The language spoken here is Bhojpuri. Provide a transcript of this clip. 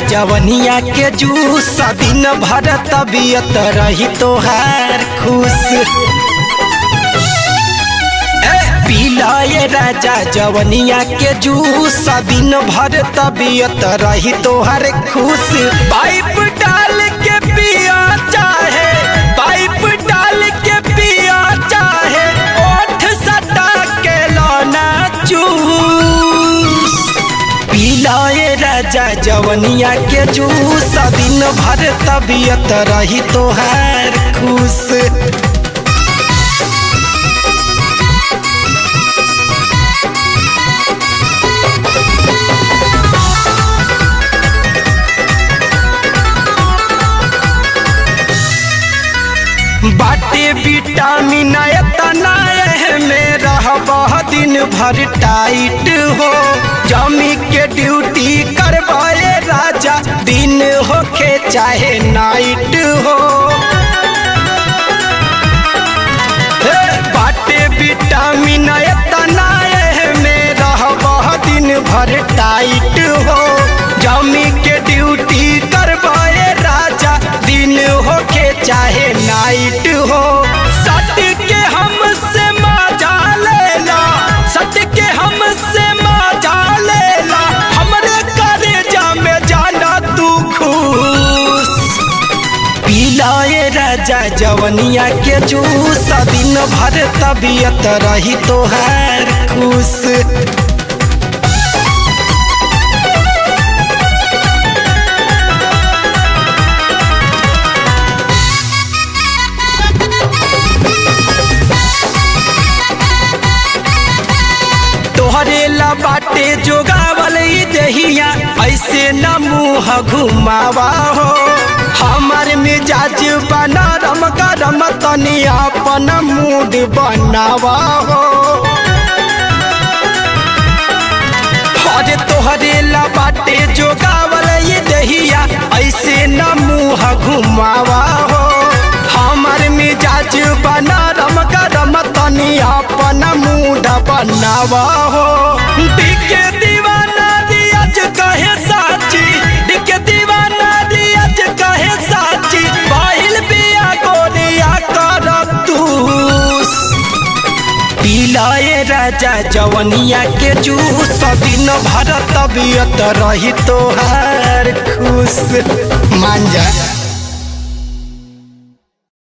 जवनिया के जूस दिन भर तबियत रही तोहार खुश। पीला ये राजा जवनिया के जूस दिन भर तबियत रही तोहार खुश। पाइप डाल के पिया चाहे, पाइप डाल के पिया चाहे, ओठ सटा के लौना चूस। पीला ये राजा जवनिया के जूस दिन भर तबियत रही तोहार खुश। बाटे विटामिन एतना में रहबह दिन भर टाइट हो। जमी के ड्यूटी करवाए राजा दिन होके चाहे नाइट हो। बाटे विटामिन एतना में रहबह दिन भर टाइट हो। जमी के ड्यूटी करवाए राजा दिन होके चाहे नाइट हो। सट के हमसे मजा लेला, सट के हमसे मजा लेला, हमरे कलेजा में जाना तू खुश। पीला ये राजा जवनिया के जूस दिन भर तबियत रही तोहार खुश। तोहरे ला बाटे जोगावल दहिया, ऐसे न मुँह घुमावा हो। हमार मिजाज बना रम गरम तनी अपन मूड बनावा हो। अरे तोहरे ला बाटे जोगावल दहिया, ऐसे न मुँह घुमावा हो। हमार मिजाज बना रम गरम तनी अपन मूड बनावा हो। दिखे दीवाना दियाज कहे साची, दिखे दीवाना दियाज कहे साची, बाहिल बिया गोरिया कर तूस। पीला ये राजा जवनिया के जूस दिन भर तबियत रही तोहार खुश। मान जा।